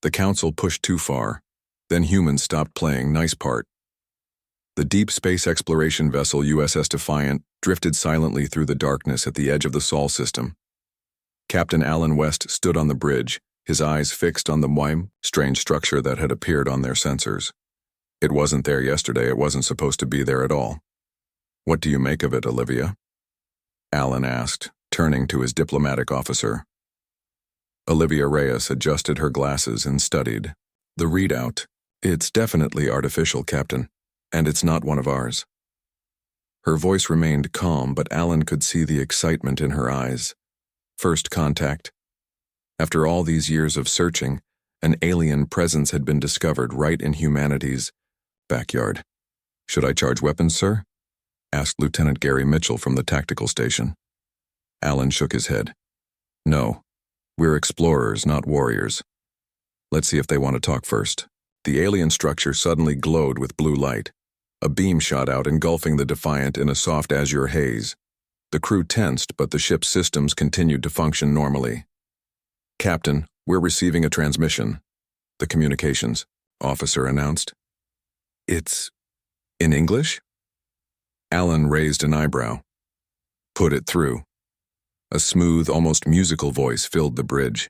The Council pushed too far. Then humans stopped playing nice part. The deep space exploration vessel USS Defiant drifted silently through the darkness at the edge of the Sol system. Captain Alan West stood on the bridge, his eyes fixed on the strange structure that had appeared on their sensors. It wasn't there yesterday, it wasn't supposed to be there at all. What do you make of it, Olivia? Alan asked, turning to his diplomatic officer. Olivia Reyes adjusted her glasses and studied. The readout. It's definitely artificial, Captain, and it's not one of ours. Her voice remained calm, but Alan could see the excitement in her eyes. First contact. After all these years of searching, an alien presence had been discovered right in humanity's backyard. Should I charge weapons, sir? Asked Lieutenant Gary Mitchell from the tactical station. Alan shook his head. No, we're explorers, not warriors. Let's see if they want to talk first. The alien structure suddenly glowed with blue light. A beam shot out, engulfing the Defiant in a soft azure haze. The crew tensed, but the ship's systems continued to function normally. Captain, we're receiving a transmission. The communications officer announced. It's in English? Alan raised an eyebrow. Put it through. A smooth, almost musical voice filled the bridge.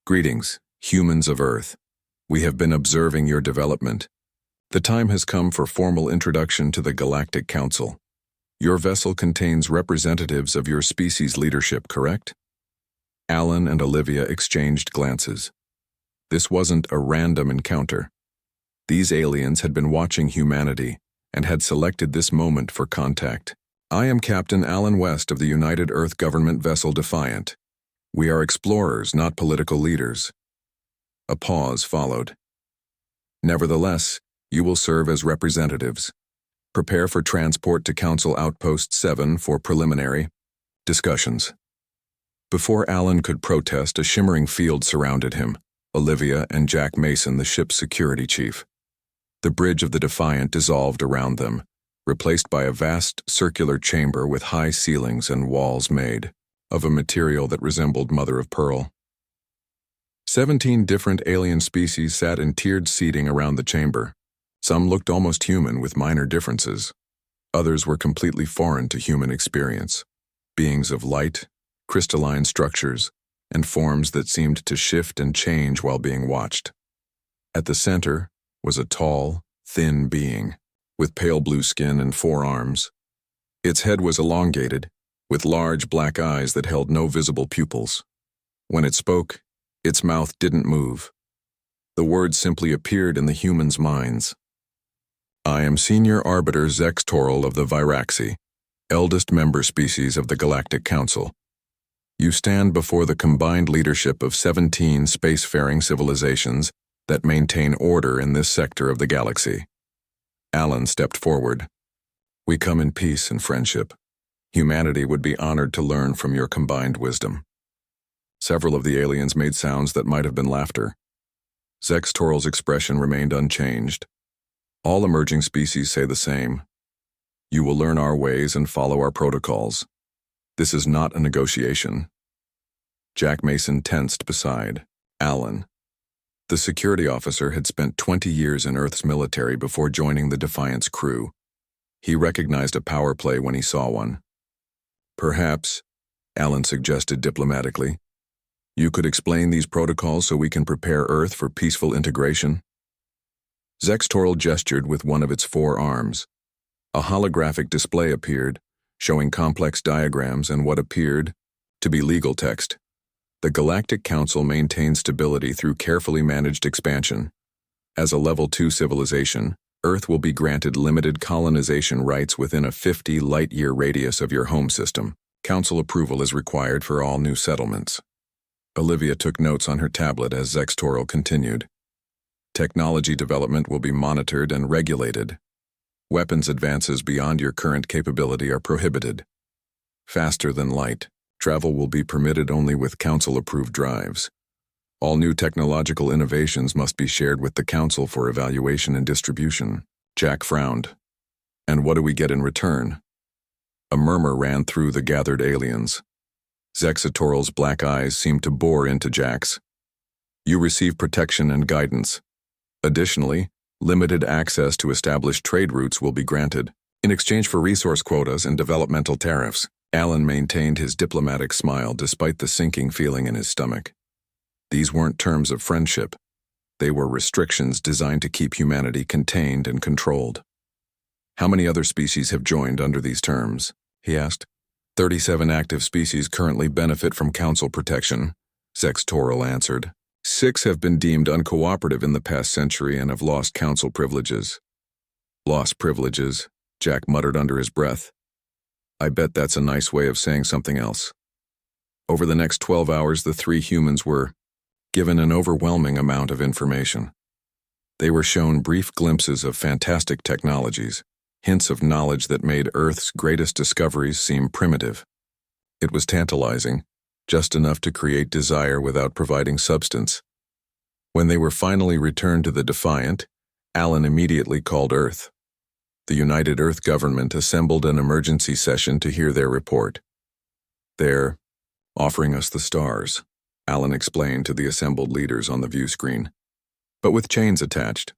Greetings, humans of Earth. We have been observing your development. The time has come for formal introduction to the Galactic Council. Your vessel contains representatives of your species leadership, correct? Alan and Olivia exchanged glances. This wasn't a random encounter. These aliens had been watching humanity and had selected this moment for contact. I am Captain Alan West of the United Earth Government vessel Defiant. We are explorers, not political leaders. A pause followed. Nevertheless, you will serve as representatives. Prepare for transport to Council Outpost 7 for preliminary discussions. Before Alan could protest, a shimmering field surrounded him, Olivia and Jack Mason, the ship's security chief. The bridge of the Defiant dissolved around them, replaced by a vast circular chamber with high ceilings and walls made of a material that resembled mother of pearl. 17 different alien species sat in tiered seating around the chamber. Some looked almost human with minor differences. Others were completely foreign to human experience. Beings of light, crystalline structures, and forms that seemed to shift and change while being watched. At the center was a tall, thin being, with pale blue skin and 4 arms. Its head was elongated, with large black eyes that held no visible pupils. When it spoke, its mouth didn't move. The words simply appeared in the humans' minds. I am Senior Arbiter Zex Toral of the Viraxi, eldest member species of the Galactic Council. You stand before the combined leadership of 17 spacefaring civilizations that maintain order in this sector of the galaxy. Alan stepped forward. We come in peace and friendship. Humanity would be honored to learn from your combined wisdom. Several of the aliens made sounds that might have been laughter. Zex Toral's expression remained unchanged. All emerging species say the same. You will learn our ways and follow our protocols. This is not a negotiation. Jack Mason tensed beside Alan. The security officer had spent 20 years in Earth's military before joining the Defiant's crew. He recognized a power play when he saw one. Perhaps, Alan suggested diplomatically, you could explain these protocols so we can prepare Earth for peaceful integration? Zex Toral gestured with one of its 4 arms. A holographic display appeared, showing complex diagrams and what appeared to be legal text. The Galactic Council maintains stability through carefully managed expansion. As a Level 2 civilization, Earth will be granted limited colonization rights within a 50 light-year radius of your home system. Council approval is required for all new settlements. Olivia took notes on her tablet as Zex Toral continued. Technology development will be monitored and regulated. Weapons advances beyond your current capability are prohibited. Faster than light, travel will be permitted only with Council-approved drives. All new technological innovations must be shared with the Council for evaluation and distribution. Jack frowned. And what do we get in return? A murmur ran through the gathered aliens. Zex Toral's black eyes seemed to bore into Jack's. You receive protection and guidance. Additionally, limited access to established trade routes will be granted. In exchange for resource quotas and developmental tariffs, Alan maintained his diplomatic smile despite the sinking feeling in his stomach. These weren't terms of friendship. They were restrictions designed to keep humanity contained and controlled. How many other species have joined under these terms? He asked. 37 active species currently benefit from council protection, Zextoral answered. 6 have been deemed uncooperative in the past century and have lost council privileges. Lost privileges, Jack muttered under his breath. I bet that's a nice way of saying something else. Over the next 12 hours, the 3 humans were given an overwhelming amount of information. They were shown brief glimpses of fantastic technologies, hints of knowledge that made Earth's greatest discoveries seem primitive. It was tantalizing, just enough to create desire without providing substance. When they were finally returned to the Defiant, Alan immediately called Earth. The United Earth government assembled an emergency session to hear their report. They're offering us the stars, Alan explained to the assembled leaders on the view screen, but with chains attached.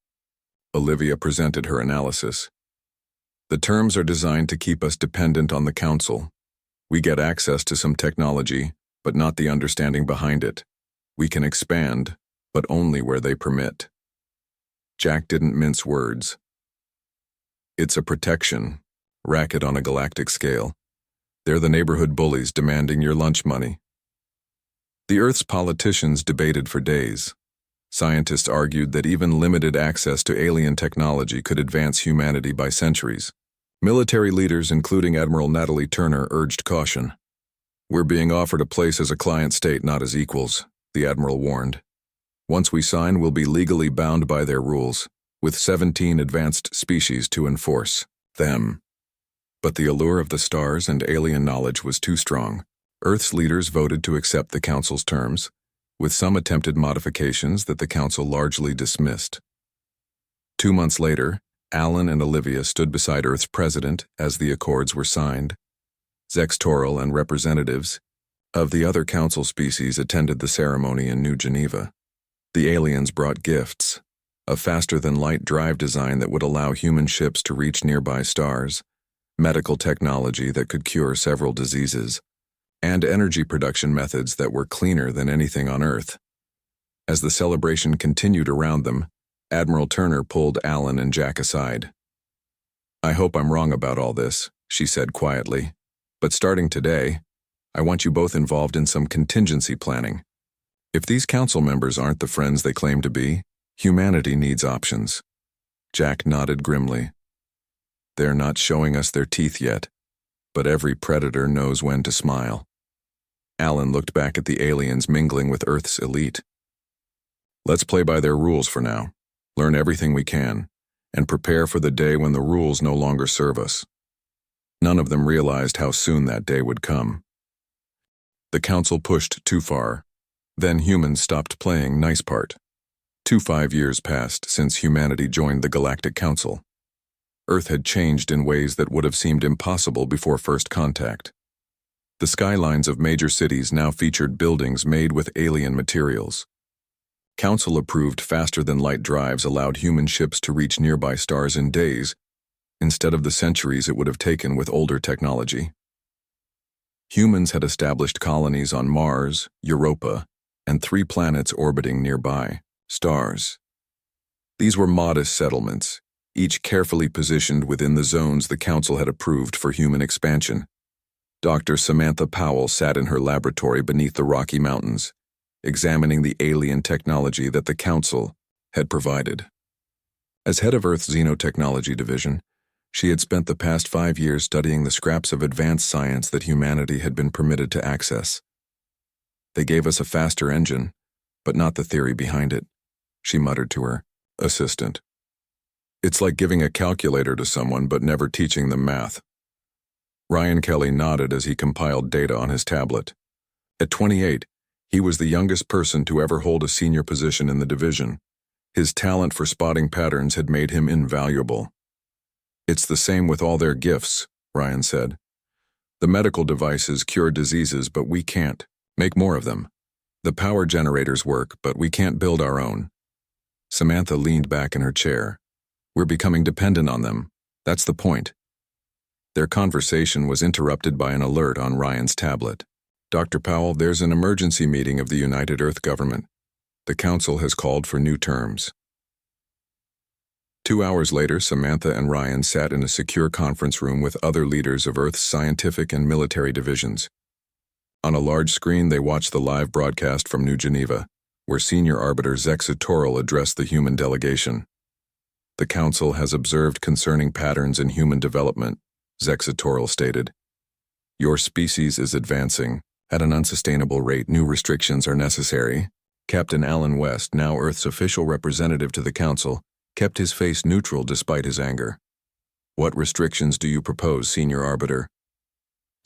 Olivia presented her analysis. The terms are designed to keep us dependent on the Council. We get access to some technology, but not the understanding behind it. We can expand, but only where they permit. Jack didn't mince words. It's a protection, racket on a galactic scale. They're the neighborhood bullies demanding your lunch money. The Earth's politicians debated for days. Scientists argued that even limited access to alien technology could advance humanity by centuries. Military leaders, including Admiral Natalie Turner, urged caution. We're being offered a place as a client state, not as equals, the Admiral warned. Once we sign, we'll be legally bound by their rules, with 17 advanced species to enforce them. But the allure of the stars and alien knowledge was too strong. Earth's leaders voted to accept the Council's terms, with some attempted modifications that the Council largely dismissed. 2 months later, Alan and Olivia stood beside Earth's president as the accords were signed. Zextoral and representatives of the other Council species attended the ceremony in New Geneva. The aliens brought gifts, a faster-than-light drive design that would allow human ships to reach nearby stars, medical technology that could cure several diseases, and energy production methods that were cleaner than anything on Earth. As the celebration continued around them, Admiral Turner pulled Alan and Jack aside. I hope I'm wrong about all this, she said quietly, but starting today, I want you both involved in some contingency planning. If these council members aren't the friends they claim to be, humanity needs options. Jack nodded grimly. They're not showing us their teeth yet, but every predator knows when to smile. Alan looked back at the aliens mingling with Earth's elite. Let's play by their rules for now, learn everything we can, and prepare for the day when the rules no longer serve us. None of them realized how soon that day would come. The Council pushed too far. Then humans stopped playing nice part. 5 years passed since humanity joined the Galactic Council. Earth had changed in ways that would have seemed impossible before first contact. The skylines of major cities now featured buildings made with alien materials. Council-approved faster-than-light drives allowed human ships to reach nearby stars in days, instead of the centuries it would have taken with older technology. Humans had established colonies on Mars, Europa, and 3 planets orbiting nearby stars. These were modest settlements, each carefully positioned within the zones the Council had approved for human expansion. Dr. Samantha Powell sat in her laboratory beneath the Rocky Mountains, examining the alien technology that the Council had provided. As head of Earth's Xenotechnology Division, she had spent the past 5 years studying the scraps of advanced science that humanity had been permitted to access. They gave us a faster engine, but not the theory behind it, she muttered to her assistant. It's like giving a calculator to someone but never teaching them math. Ryan Kelly nodded as he compiled data on his tablet. At 28, he was the youngest person to ever hold a senior position in the division. His talent for spotting patterns had made him invaluable. It's the same with all their gifts, Ryan said. The medical devices cure diseases, but we can't make more of them. The power generators work, but we can't build our own. Samantha leaned back in her chair. We're becoming dependent on them. That's the point. Their conversation was interrupted by an alert on Ryan's tablet. Dr. Powell, there's an emergency meeting of the United Earth Government. The Council has called for new terms. 2 hours later, Samantha and Ryan sat in a secure conference room with other leaders of Earth's scientific and military divisions. On a large screen, they watched the live broadcast from New Geneva, where Senior Arbiter Zexatoril addressed the human delegation. The Council has observed concerning patterns in human development, Zexatoril stated. Your species is advancing. At an unsustainable rate, new restrictions are necessary. Captain Alan West, now Earth's official representative to the Council, kept his face neutral despite his anger. What restrictions do you propose, Senior Arbiter?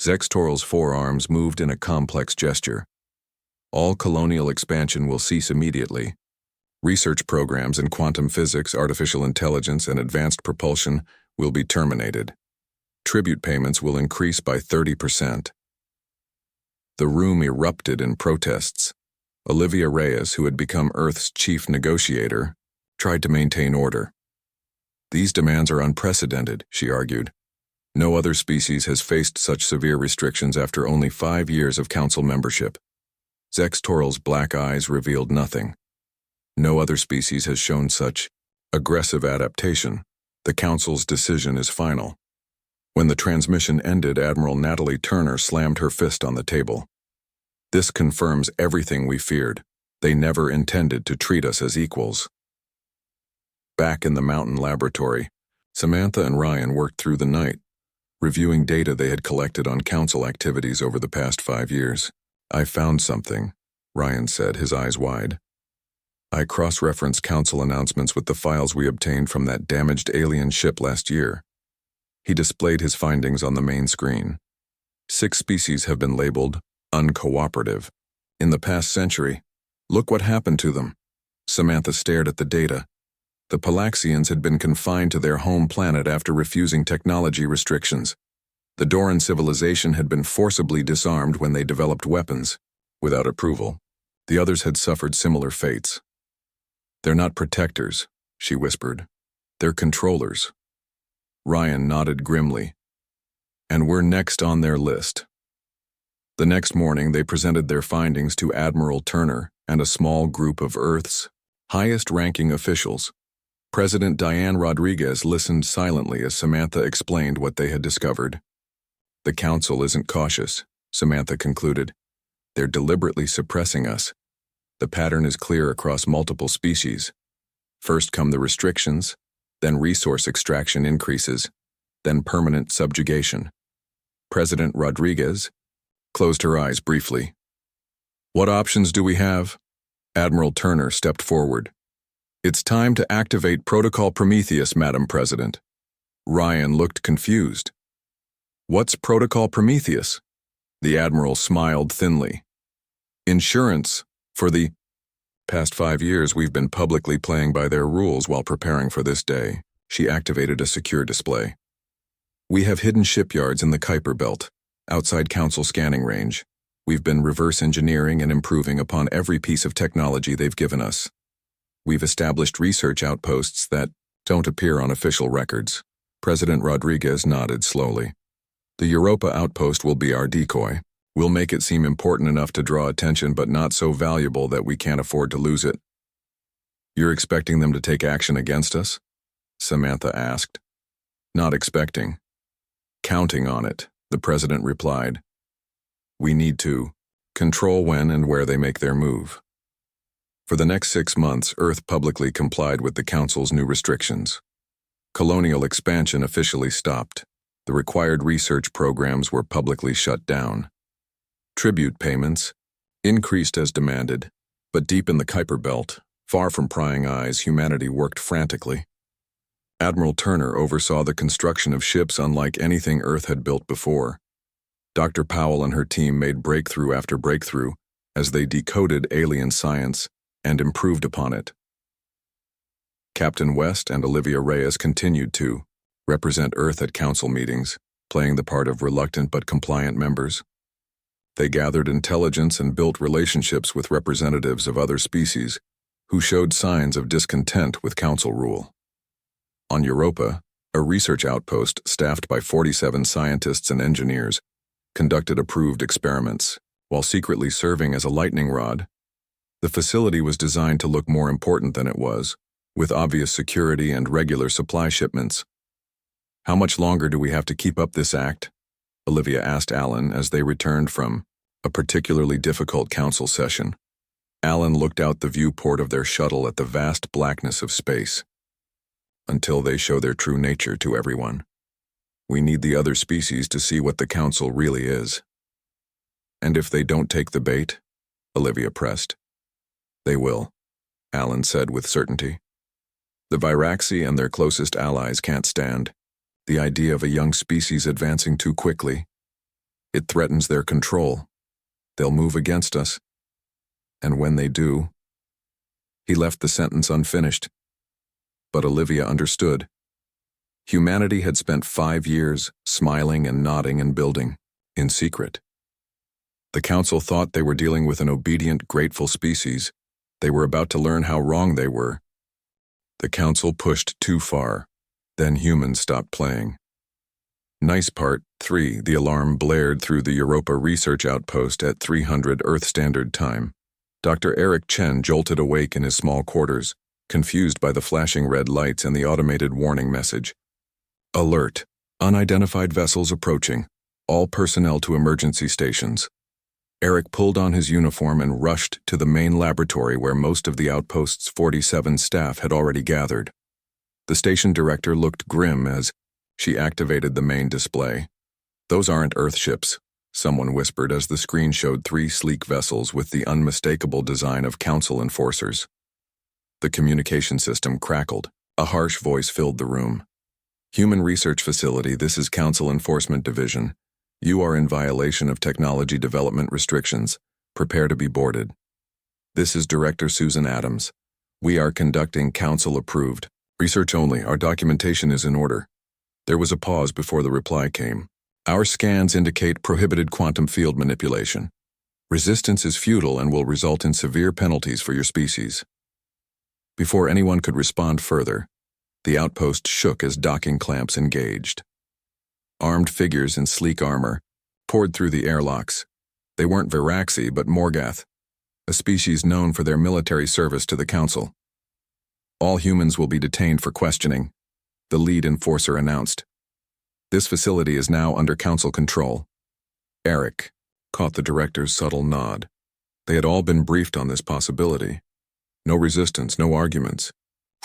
Zexatoril's forearms moved in a complex gesture. All colonial expansion will cease immediately. Research programs in quantum physics, artificial intelligence, and advanced propulsion will be terminated. Tribute payments will increase by 30%. The room erupted in protests. Olivia Reyes, who had become Earth's chief negotiator, tried to maintain order. These demands are unprecedented, she argued. No other species has faced such severe restrictions after only 5 years of Council membership. Zexatoril's black eyes revealed nothing. No other species has shown such aggressive adaptation. The Council's decision is final. When the transmission ended, Admiral Natalie Turner slammed her fist on the table. This confirms everything we feared. They never intended to treat us as equals. Back in the mountain laboratory, Samantha and Ryan worked through the night, reviewing data they had collected on Council activities over the past 5 years. I found something, Ryan said, his eyes wide. I cross-referenced Council announcements with the files we obtained from that damaged alien ship last year. He displayed his findings on the main screen. 6 species have been labeled uncooperative. In the past century, look what happened to them. Samantha stared at the data. The Palaxians had been confined to their home planet after refusing technology restrictions. The Doran civilization had been forcibly disarmed when they developed weapons, without approval. The others had suffered similar fates. They're not protectors, she whispered. They're controllers. Ryan nodded grimly. And we're next on their list. The next morning, they presented their findings to Admiral Turner and a small group of Earth's highest-ranking officials. President Diane Rodriguez listened silently as Samantha explained what they had discovered. The Council isn't cautious, Samantha concluded. They're deliberately suppressing us. The pattern is clear across multiple species. First come the restrictions, then resource extraction increases, then permanent subjugation. President Rodriguez closed her eyes briefly. What options do we have? Admiral Turner stepped forward. It's time to activate Protocol Prometheus, Madam President. Ryan looked confused. What's Protocol Prometheus? The Admiral smiled thinly. Insurance for the past 5 years we've been publicly playing by their rules while preparing for this day. She activated a secure display. We have hidden shipyards in the Kuiper Belt, outside Council scanning range. We've been reverse engineering and improving upon every piece of technology they've given us. We've established research outposts that don't appear on official records. President Rodriguez nodded slowly. The Europa outpost will be our decoy. We'll make it seem important enough to draw attention but not so valuable that we can't afford to lose it. You're expecting them to take action against us? Samantha asked. Not expecting. Counting on it, the president replied. We need to control when and where they make their move. For the next 6 months, Earth publicly complied with the Council's new restrictions. Colonial expansion officially stopped. The required research programs were publicly shut down. Tribute payments increased as demanded, but deep in the Kuiper Belt, far from prying eyes, humanity worked frantically. Admiral Turner oversaw the construction of ships unlike anything Earth had built before. Dr. Powell and her team made breakthrough after breakthrough as they decoded alien science and improved upon it. Captain West and Olivia Reyes continued to represent Earth at Council meetings, playing the part of reluctant but compliant members. They gathered intelligence and built relationships with representatives of other species who showed signs of discontent with council rule. On Europa, a research outpost staffed by 47 scientists and engineers conducted approved experiments, while secretly serving as a lightning rod. The facility was designed to look more important than it was, with obvious security and regular supply shipments. "How much longer do we have to keep up this act?" Olivia asked Alan as they returned from a particularly difficult council session. Alan looked out the viewport of their shuttle at the vast blackness of space. "Until they show their true nature to everyone. We need the other species to see what the council really is." "And if they don't take the bait?" Olivia pressed. "They will," Alan said with certainty. "The Viraxi and their closest allies can't stand the idea of a young species advancing too quickly. It threatens their control. They'll move against us. And when they do—" He left the sentence unfinished. But Olivia understood. Humanity had spent 5 years smiling and nodding and building, in secret. The council thought they were dealing with an obedient, grateful species. They were about to learn how wrong they were. The council pushed too far. Then humans stopped playing. Nice part 3. The alarm blared through the Europa research outpost at 300 Earth Standard Time. Dr. Eric Chen jolted awake in his small quarters, confused by the flashing red lights and the automated warning message. "Alert. Unidentified vessels approaching. All personnel to emergency stations." Eric pulled on his uniform and rushed to the main laboratory where most of the outpost's 47 staff had already gathered. The station director looked grim as she activated the main display. "Those aren't Earth ships," someone whispered as the screen showed 3 sleek vessels with the unmistakable design of council enforcers. The communication system crackled. A harsh voice filled the room. "Human Research Facility, this is Council Enforcement Division. You are in violation of technology development restrictions. Prepare to be boarded. This is Director Susan Adams. We are conducting council-approved research only. Our documentation is in order." There was a pause before the reply came. "Our scans indicate prohibited quantum field manipulation. Resistance is futile and will result in severe penalties for your species." Before anyone could respond further, the outpost shook as docking clamps engaged. Armed figures in sleek armor poured through the airlocks. They weren't Viraxi, but Morgath, a species known for their military service to the Council. "All humans will be detained for questioning," the lead enforcer announced. "This facility is now under Council control." Eric caught the director's subtle nod. They had all been briefed on this possibility. No resistance, no arguments.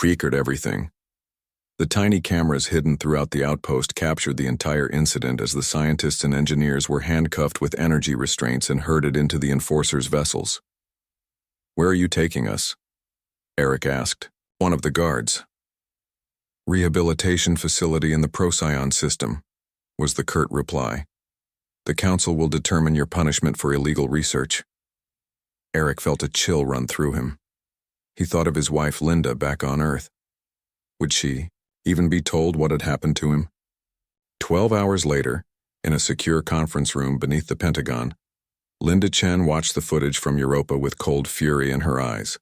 Record everything. The tiny cameras hidden throughout the outpost captured the entire incident as the scientists and engineers were handcuffed with energy restraints and herded into the enforcers' vessels. "Where are you taking us?" Eric asked, one of the guards. "Rehabilitation facility in the Procyon system," was the curt reply. "The Council will determine your punishment for illegal research." Eric felt a chill run through him. He thought of his wife Linda back on Earth. Would she even be told what had happened to him? 12 hours later, in a secure conference room beneath the Pentagon, Linda Chen watched the footage from Europa with cold fury in her eyes.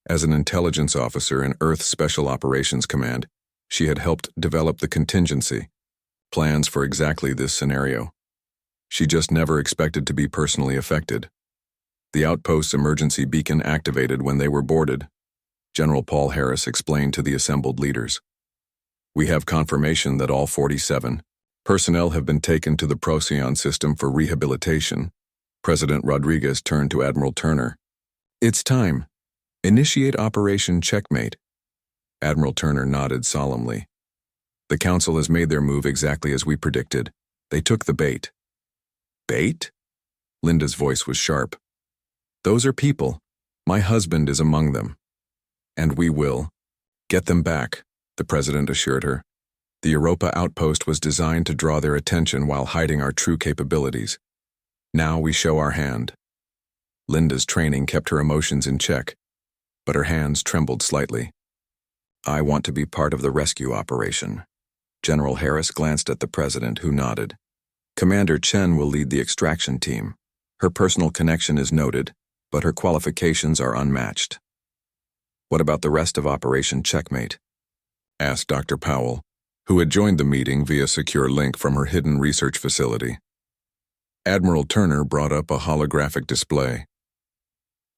As an intelligence officer in Earth's Special Operations Command, she had helped develop the contingency plans for exactly this scenario. She just never expected to be personally affected. The outpost's emergency beacon activated when they were boarded. General Paul Harris explained to the assembled leaders. "We have confirmation that all 47 personnel have been taken to the Procyon system for rehabilitation." President Rodriguez turned to Admiral Turner. "It's time. Initiate Operation Checkmate." Admiral Turner nodded solemnly. "The Council has made their move exactly as we predicted. They took the bait." "Bait?" Linda's voice was sharp. "Those are people. My husband is among them. And we will get them back," the President assured her. "The Europa outpost was designed to draw their attention while hiding our true capabilities. Now we show our hand." Linda's training kept her emotions in check, but her hands trembled slightly. "I want to be part of the rescue operation." General Harris glanced at the President, who nodded. "Commander Chen will lead the extraction team. Her personal connection is noted, but her qualifications are unmatched. What about the rest of Operation Checkmate? Asked Dr. Powell, who had joined the meeting via secure link from her hidden research facility. Admiral Turner brought up a holographic display.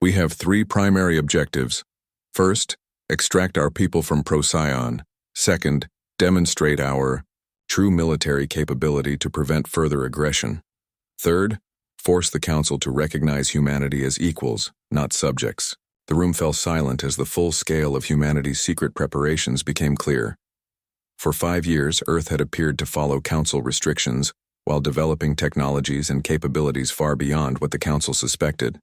We have 3 primary objectives. First, extract our people from Procyon. Second, demonstrate our true military capability to prevent further aggression. Third, force the Council to recognize humanity as equals, not subjects. The room fell silent as the full scale of humanity's secret preparations became clear. For 5 years, Earth had appeared to follow Council restrictions while developing technologies and capabilities far beyond what the Council suspected.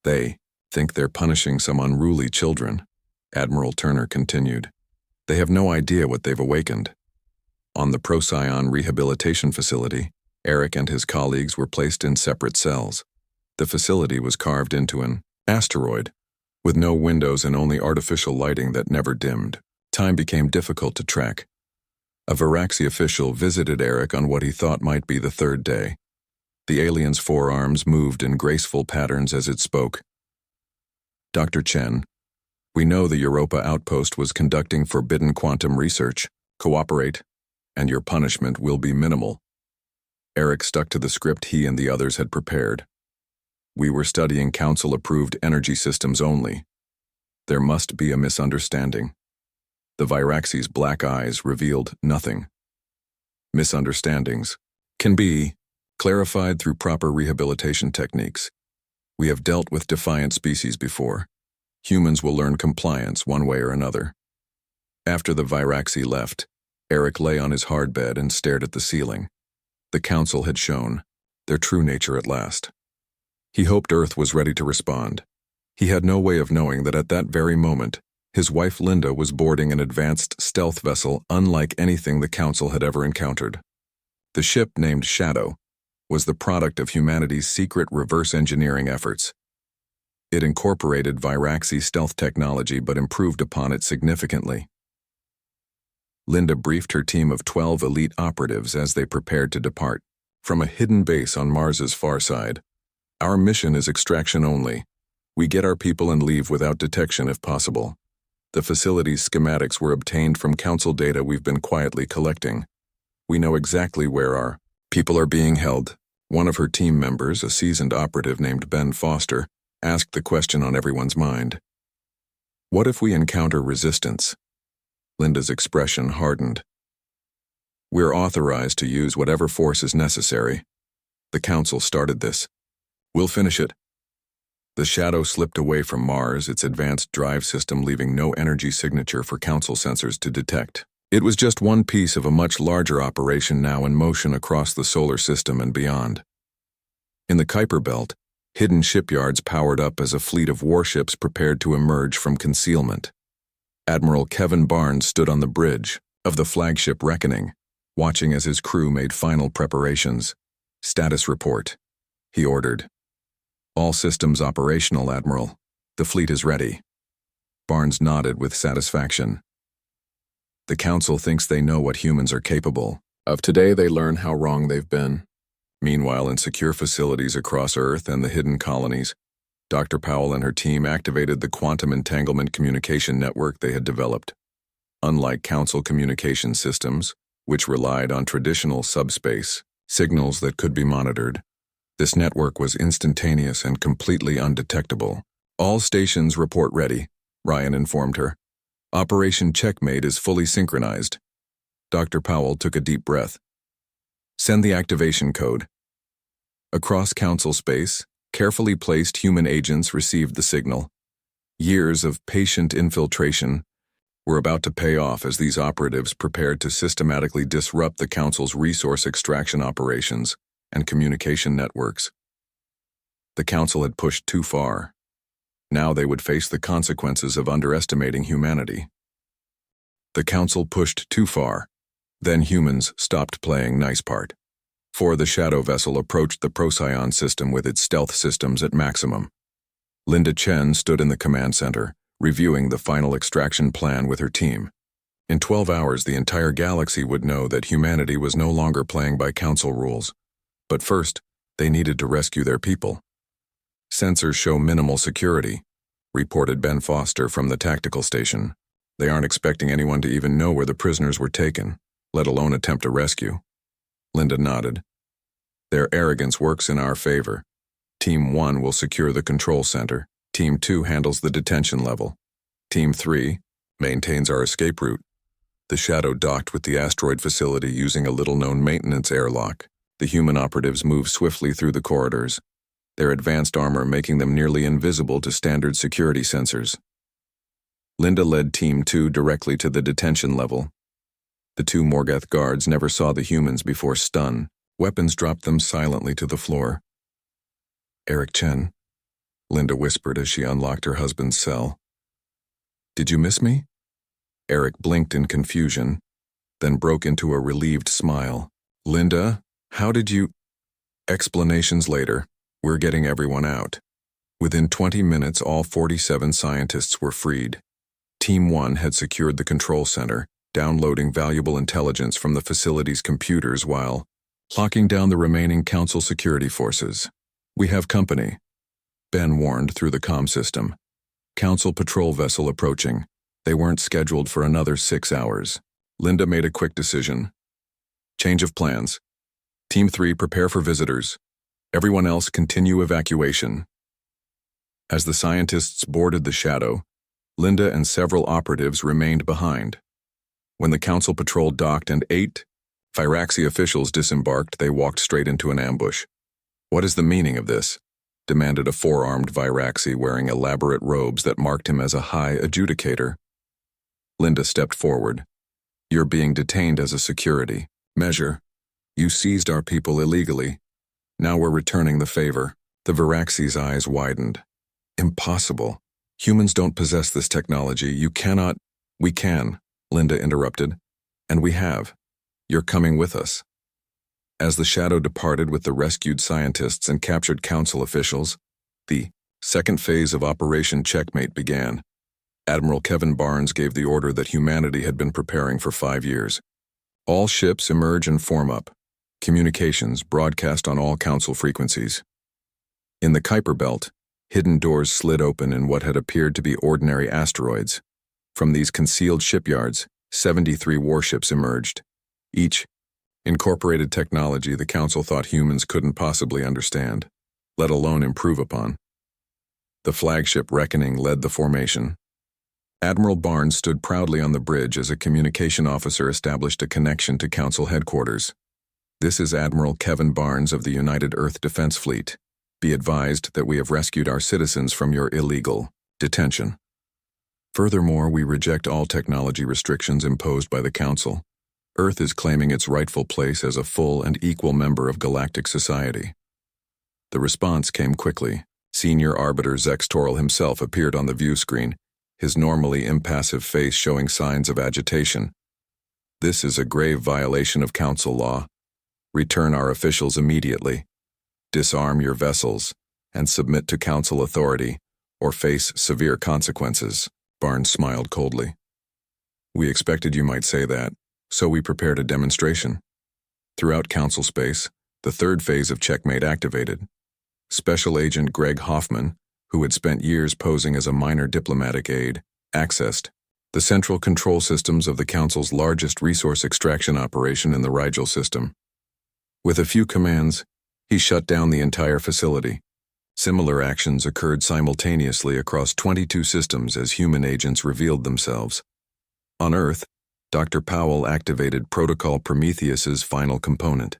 They think they're punishing some unruly children, Admiral Turner continued. They have no idea what they've awakened. On the Procyon rehabilitation facility, Eric and his colleagues were placed in separate cells. The facility was carved into an asteroid, with no windows and only artificial lighting that never dimmed. Time became difficult to track. A Viraxi official visited Eric on what he thought might be the 3rd day. The alien's forearms moved in graceful patterns as it spoke. Dr. Chen, we know the Europa outpost was conducting forbidden quantum research. Cooperate, and your punishment will be minimal. Eric stuck to the script he and the others had prepared. We were studying Council-approved energy systems only. There must be a misunderstanding. The Viraxi's black eyes revealed nothing. Misunderstandings can be clarified through proper rehabilitation techniques. We have dealt with defiant species before. Humans will learn compliance one way or another. After the Viraxi left, Eric lay on his hard bed and stared at the ceiling. The Council had shown their true nature at last. He hoped Earth was ready to respond. He had no way of knowing that at that very moment, his wife Linda was boarding an advanced stealth vessel unlike anything the Council had ever encountered. The ship, named Shadow, was the product of humanity's secret reverse engineering efforts. It incorporated Viraxi stealth technology but improved upon it significantly. Linda briefed her team of 12 elite operatives as they prepared to depart from a hidden base on Mars's far side. Our mission is extraction only. We get our people and leave without detection if possible. The facility's schematics were obtained from Council data we've been quietly collecting. We know exactly where our people are being held. One of her team members, a seasoned operative named Ben Foster, asked the question on everyone's mind. What if we encounter resistance? Linda's expression hardened. We're authorized to use whatever force is necessary. The Council started this. We'll finish it. The Shadow slipped away from Mars, its advanced drive system leaving no energy signature for Council sensors to detect. It was just one piece of a much larger operation now in motion across the solar system and beyond. In the Kuiper Belt, hidden shipyards powered up as a fleet of warships prepared to emerge from concealment. Admiral Kevin Barnes stood on the bridge of the flagship Reckoning, watching as his crew made final preparations. Status report, he ordered. All systems operational, Admiral. The fleet is ready. Barnes nodded with satisfaction. The Council thinks they know what humans are capable of. Today they learn how wrong they've been. Meanwhile, in secure facilities across Earth and the hidden colonies, Dr. Powell and her team activated the quantum entanglement communication network they had developed. Unlike Council communication systems, which relied on traditional subspace signals that could be monitored, this network was instantaneous and completely undetectable. All stations report ready, Ryan informed her. Operation Checkmate is fully synchronized. Dr. Powell took a deep breath. Send the activation code. Across Council space, carefully placed human agents received the signal. Years of patient infiltration were about to pay off as these operatives prepared to systematically disrupt the Council's resource extraction operations and communication networks. The Council had pushed too far. Now they would face the consequences of underestimating humanity. The Council pushed too far. Then humans stopped playing nice part. For the Shadow vessel approached the Procyon system with its stealth systems at maximum. Linda Chen stood in the command center, reviewing the final extraction plan with her team. In 12 hours, the entire galaxy would know that humanity was no longer playing by Council rules. But first, They needed to rescue their people. Sensors show minimal security, reported Ben Foster from the tactical station. They aren't expecting anyone to even know where the prisoners were taken, let alone attempt a rescue. Linda nodded. Their arrogance works in our favor. Team 1 will secure the control center. Team 2 handles the detention level. Team 3 maintains our escape route. The Shadow docked with the asteroid facility using a little-known maintenance airlock. The human operatives move swiftly through the corridors, their advanced armor making them nearly invisible to standard security sensors. Linda led Team 2 directly to the detention level. The two Morgoth guards never saw the humans before stun. Weapons dropped them silently to the floor. "Eric Chen," Linda whispered as she unlocked her husband's cell. "Did you miss me?" Eric blinked in confusion, then broke into a relieved smile. "Linda, how did you—" Explanations later. We're getting everyone out. Within 20 minutes, all 47 scientists were freed. Team 1 had secured the control center, downloading valuable intelligence from the facility's computers while locking down the remaining Council security forces. "We have company," Ben warned through the comm system. "Council patrol vessel approaching. They weren't scheduled for another 6 hours." Linda made a quick decision. "Change of plans. Team 3 prepare for visitors. Everyone else continue evacuation." As the scientists boarded the Shadow, Linda and several operatives remained behind. When the Council patrol docked and 8 Fyraxi officials disembarked, they walked straight into an ambush. "What is the meaning of this?" demanded a 4-armed Fyraxi wearing elaborate robes that marked him as a high adjudicator. Linda stepped forward. "You're being detained as a security measure. You seized our people illegally. Now we're returning the favor." The Fyraxi's eyes widened. "Impossible. Humans don't possess this technology. You cannot—" "We can," Linda interrupted. "And we have. You're coming with us." As the Shadow departed with the rescued scientists and captured Council officials, the second phase of Operation Checkmate began. Admiral Kevin Barnes gave the order that humanity had been preparing for 5 years. "All ships emerge and form up. Communications broadcast on all Council frequencies." In the Kuiper Belt, hidden doors slid open in what had appeared to be ordinary asteroids. From these concealed shipyards, 73 warships emerged. Each incorporated technology the Council thought humans couldn't possibly understand, let alone improve upon. The flagship Reckoning led the formation. Admiral Barnes stood proudly on the bridge as a communication officer established a connection to Council headquarters. "This is Admiral Kevin Barnes of the United Earth Defense Fleet. Be advised that we have rescued our citizens from your illegal detention. Furthermore, we reject all technology restrictions imposed by the Council. Earth is claiming its rightful place as a full and equal member of galactic society." The response came quickly. Senior Arbiter Zex Toril himself appeared on the view screen, his normally impassive face showing signs of agitation. "This is a grave violation of Council law. Return our officials immediately. Disarm your vessels and submit to Council authority or face severe consequences." Barnes smiled coldly. "We expected you might say that, so we prepared a demonstration." Throughout Council space, the third phase of Checkmate activated. Special Agent Greg Hoffman, who had spent years posing as a minor diplomatic aide, accessed the central control systems of the Council's largest resource extraction operation in the Rigel system. With a few commands, he shut down the entire facility. Similar actions occurred simultaneously across 22 systems as human agents revealed themselves. On Earth, Dr. Powell activated Protocol Prometheus's final component.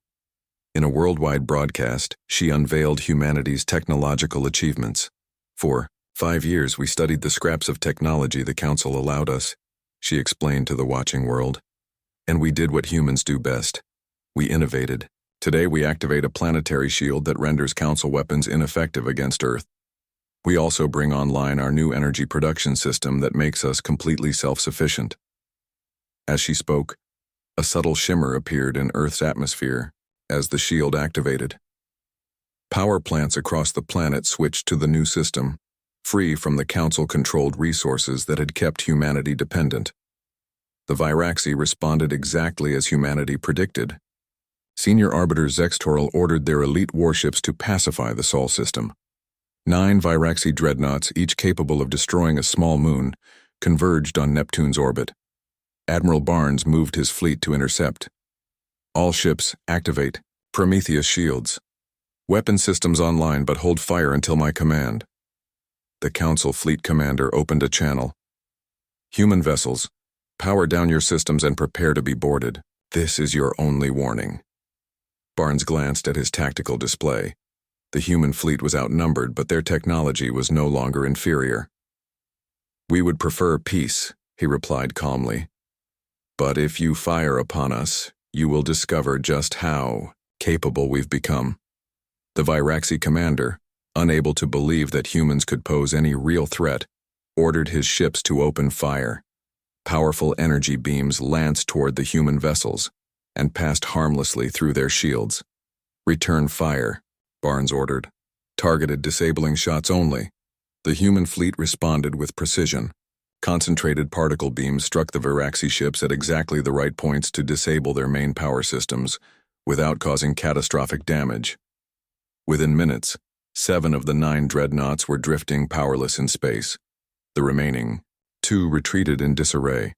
In a worldwide broadcast, she unveiled humanity's technological achievements. "For 5 years we studied the scraps of technology the Council allowed us," she explained to the watching world. "And we did what humans do best. We innovated. Today we activate a planetary shield that renders Council weapons ineffective against Earth. We also bring online our new energy production system that makes us completely self-sufficient." As she spoke, a subtle shimmer appeared in Earth's atmosphere as the shield activated. Power plants across the planet switched to the new system, free from the Council-controlled resources that had kept humanity dependent. The Fyraxi responded exactly as humanity predicted. Senior Arbiter Zextoril ordered their elite warships to pacify the Sol system. 9 Viraxi dreadnoughts, each capable of destroying a small moon, converged on Neptune's orbit. Admiral Barnes moved his fleet to intercept. All ships, activate. Prometheus shields. Weapon systems online, but hold fire until my command. The Council Fleet Commander opened a channel. Human vessels, power down your systems and prepare to be boarded. This is your only warning. Barnes glanced at his tactical display. The human fleet was outnumbered, but their technology was no longer inferior. We would prefer peace, he replied calmly. But if you fire upon us, you will discover just how capable we've become. The Viraxi commander, unable to believe that humans could pose any real threat, ordered his ships to open fire. Powerful energy beams lanced toward the human vessels and passed harmlessly through their shields. Return fire, Barnes ordered. Targeted disabling shots only. The human fleet responded with precision. Concentrated particle beams struck the Viraxi ships at exactly the right points to disable their main power systems, without causing catastrophic damage. Within minutes, 7 of the 9 dreadnoughts were drifting powerless in space. The remaining 2 retreated in disarray.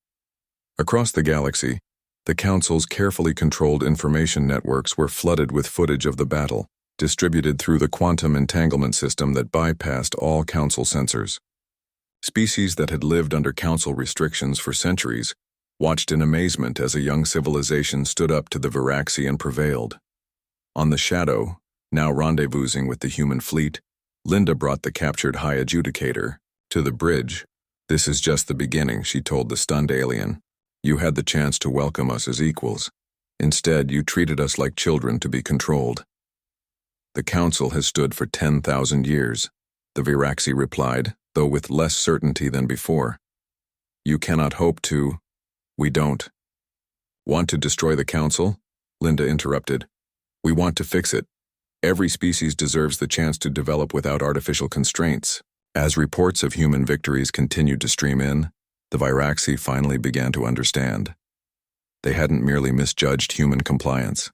Across the galaxy, the Council's carefully controlled information networks were flooded with footage of the battle, distributed through the quantum entanglement system that bypassed all Council sensors. Species that had lived under Council restrictions for centuries watched in amazement as a young civilization stood up to the Viraxi and prevailed. On the Shadow, now rendezvousing with the human fleet, Linda brought the captured High Adjudicator to the bridge. This is just the beginning, she told the stunned alien. You had the chance to welcome us as equals. Instead, you treated us like children to be controlled. The Council has stood for 10,000 years, the Viraxi replied, though with less certainty than before. You cannot hope to. We don't. Want to destroy the Council? Linda interrupted. We want to fix it. Every species deserves the chance to develop without artificial constraints. As reports of human victories continued to stream in, the Viraxi finally began to understand. They hadn't merely misjudged human compliance.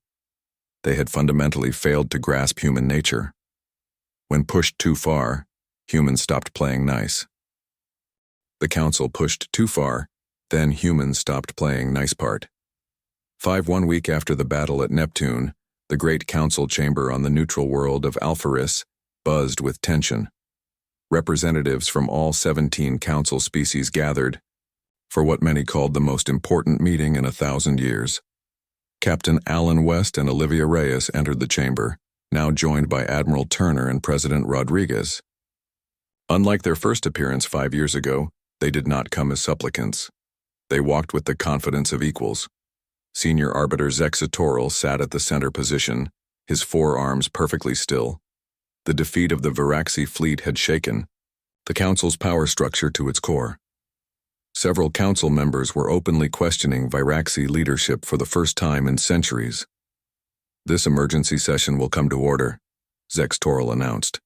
They had fundamentally failed to grasp human nature. When pushed too far, humans stopped playing nice. The Council pushed too far, then humans stopped playing nice part. 1 week after the battle at Neptune, the Great Council chamber on the neutral world of Alpharis buzzed with tension. Representatives from all 17 Council species gathered for what many called the most important meeting in 1,000 years. Captain Alan West and Olivia Reyes entered the chamber, now joined by Admiral Turner and President Rodriguez. Unlike their first appearance 5 years ago, they did not come as supplicants. They walked with the confidence of equals. Senior Arbiter Zextoril sat at the center position, his forearms perfectly still. The defeat of the Viraxi fleet had shaken the Council's power structure to its core. Several Council members were openly questioning Viraxi leadership for the first time in centuries. This emergency session will come to order, Zextoril announced.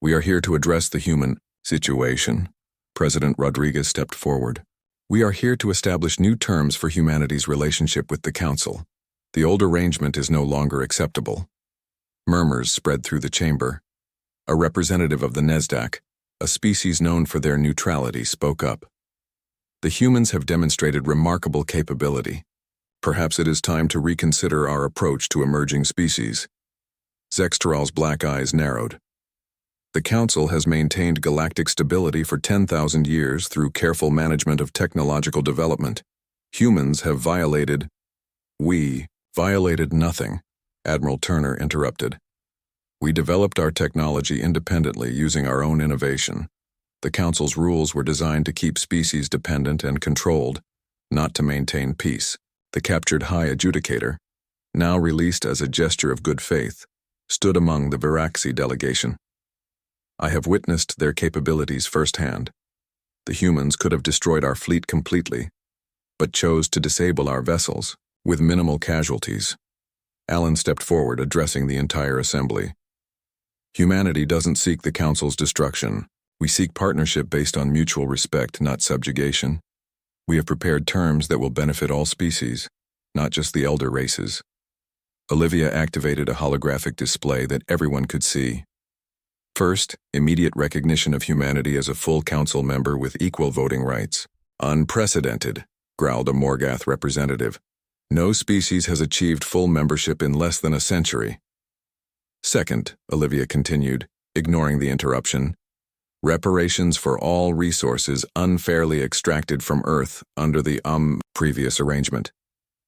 We are here to address the human situation. President Rodriguez stepped forward. We are here to establish new terms for humanity's relationship with the Council. The old arrangement is no longer acceptable. Murmurs spread through the chamber. A representative of the Nezdak, a species known for their neutrality, spoke up. The humans have demonstrated remarkable capability. Perhaps it is time to reconsider our approach to emerging species. Zextoril's black eyes narrowed. The Council has maintained galactic stability for 10,000 years through careful management of technological development. Humans have violated. We violated nothing, Admiral Turner interrupted. We developed our technology independently using our own innovation. The Council's rules were designed to keep species dependent and controlled, not to maintain peace. The captured High Adjudicator, now released as a gesture of good faith, stood among the Viraxi delegation. I have witnessed their capabilities firsthand. The humans could have destroyed our fleet completely, but chose to disable our vessels, with minimal casualties. Alan stepped forward, addressing the entire assembly. Humanity doesn't seek the Council's destruction. We seek partnership based on mutual respect, not subjugation. We have prepared terms that will benefit all species, not just the elder races. Olivia activated a holographic display that everyone could see. First, immediate recognition of humanity as a full council member with equal voting rights. Unprecedented, growled a Morgath representative. No species has achieved full membership in less than a century. Second, Olivia continued, ignoring the interruption, reparations for all resources unfairly extracted from Earth under the previous arrangement.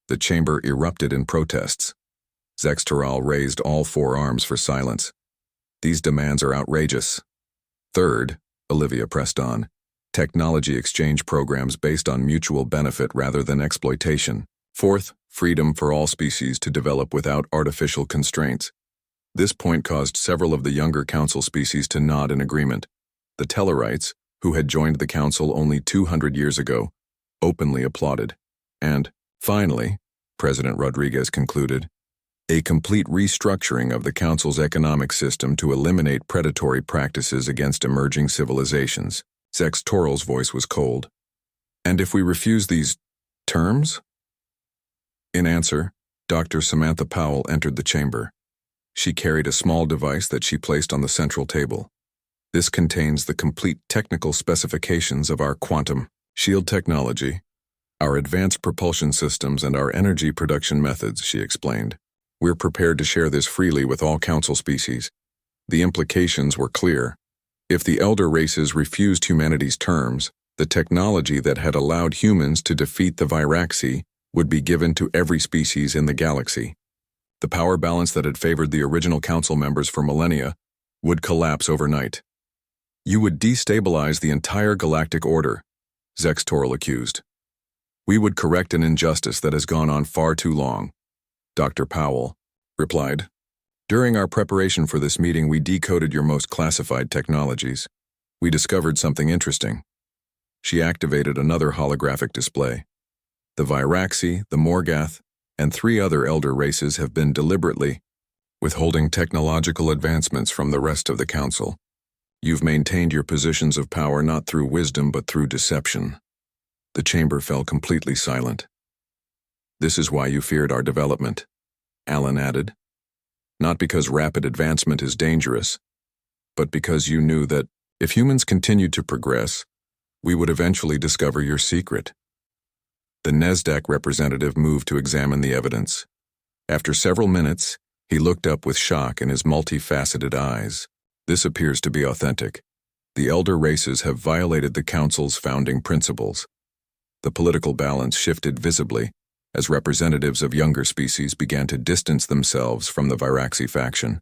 The chamber erupted in protests. Zextoral raised all four arms for silence. These demands are outrageous. Third, Olivia pressed on, technology exchange programs based on mutual benefit rather than exploitation. Fourth, freedom for all species to develop without artificial constraints. This point caused several of the younger council species to nod in agreement. The Tellarites, who had joined the council only 200 years ago, openly applauded. And, finally, President Rodriguez concluded, a complete restructuring of the council's economic system to eliminate predatory practices against emerging civilizations. Zextoral's voice was cold. And if we refuse these terms? In answer, Dr. Samantha Powell entered the chamber. She carried a small device that she placed on the central table. This contains the complete technical specifications of our quantum shield technology, our advanced propulsion systems, and our energy production methods, she explained. We're prepared to share this freely with all council species. The implications were clear. If the elder races refused humanity's terms, the technology that had allowed humans to defeat the Viraxi would be given to every species in the galaxy. The power balance that had favored the original council members for millennia would collapse overnight. You would destabilize the entire galactic order, Zextoral accused. We would correct an injustice that has gone on far too long, Dr. Powell replied. During our preparation for this meeting, we decoded your most classified technologies. We discovered something interesting. She activated another holographic display. The Viraxi, the Morgath, and 3 other elder races have been deliberately withholding technological advancements from the rest of the council. You've maintained your positions of power not through wisdom but through deception. The chamber fell completely silent. This is why you feared our development, Alan added. Not because rapid advancement is dangerous, but because you knew that if humans continued to progress, we would eventually discover your secret. The NESDAQ representative moved to examine the evidence. After several minutes, he looked up with shock in his multifaceted eyes. This appears to be authentic. The elder races have violated the council's founding principles. The political balance shifted visibly as representatives of younger species began to distance themselves from the Viraxi faction.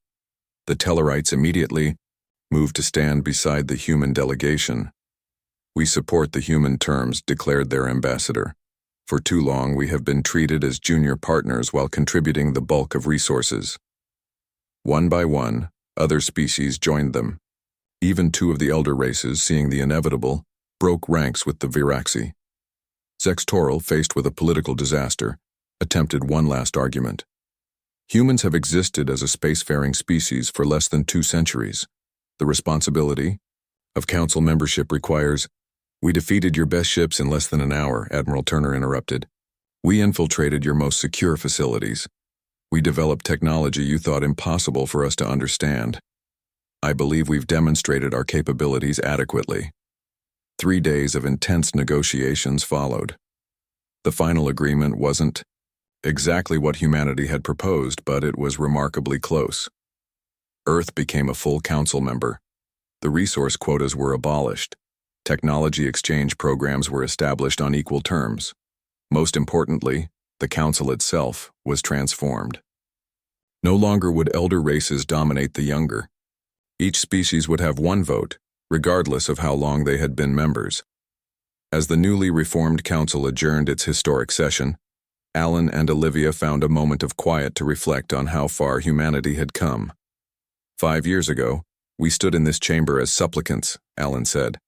The Tellarites immediately moved to stand beside the human delegation. We support the human terms, declared their ambassador. For too long, we have been treated as junior partners while contributing the bulk of resources. One by one, other species joined them. Even 2 of the elder races, seeing the inevitable, broke ranks with the Viraxi. Zextoral, faced with a political disaster, attempted one last argument. Humans have existed as a spacefaring species for less than 2 centuries. The responsibility of council membership requires. We defeated your best ships in less than an hour, Admiral Turner interrupted. We infiltrated your most secure facilities. We developed technology you thought impossible for us to understand. I believe we've demonstrated our capabilities adequately. 3 days of intense negotiations followed. The final agreement wasn't exactly what humanity had proposed, but it was remarkably close. Earth became a full council member. The resource quotas were abolished. Technology exchange programs were established on equal terms. Most importantly, the council itself was transformed. No longer would elder races dominate the younger. Each species would have 1 vote, regardless of how long they had been members. As the newly reformed council adjourned its historic session, Alan and Olivia found a moment of quiet to reflect on how far humanity had come. 5 years ago, we stood in this chamber as supplicants, Alan said.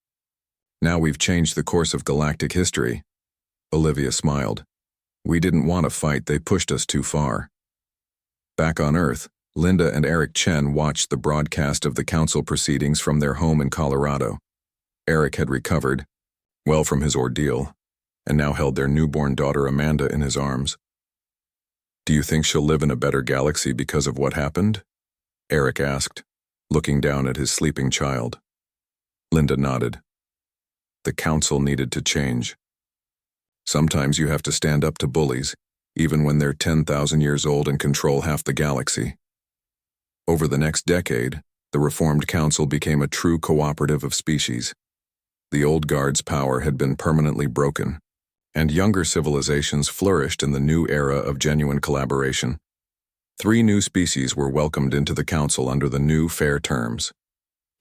Now we've changed the course of galactic history. Olivia smiled. We didn't want to fight, they pushed us too far. Back on Earth, Linda and Eric Chen watched the broadcast of the council proceedings from their home in Colorado. Eric had recovered, well from his ordeal, and now held their newborn daughter Amanda in his arms. Do you think she'll live in a better galaxy because of what happened? Eric asked, looking down at his sleeping child. Linda nodded. The council needed to change. Sometimes you have to stand up to bullies, even when they're 10,000 years old and control half the galaxy. Over the next decade, the reformed council became a true cooperative of species. The old guard's power had been permanently broken, and younger civilizations flourished in the new era of genuine collaboration. 3 new species were welcomed into the council under the new fair terms.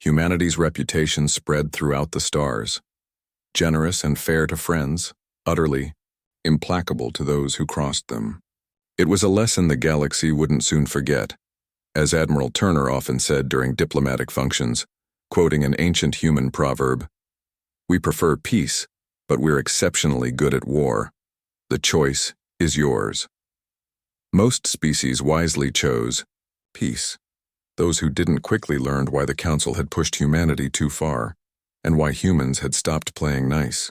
Humanity's reputation spread throughout the stars. Generous and fair to friends, utterly implacable to those who crossed them. It was a lesson the galaxy wouldn't soon forget. As Admiral Turner often said during diplomatic functions, quoting an ancient human proverb, "We prefer peace, but we're exceptionally good at war. The choice is yours." Most species wisely chose peace. Those who didn't quickly learned why the council had pushed humanity too far, and why humans had stopped playing nice.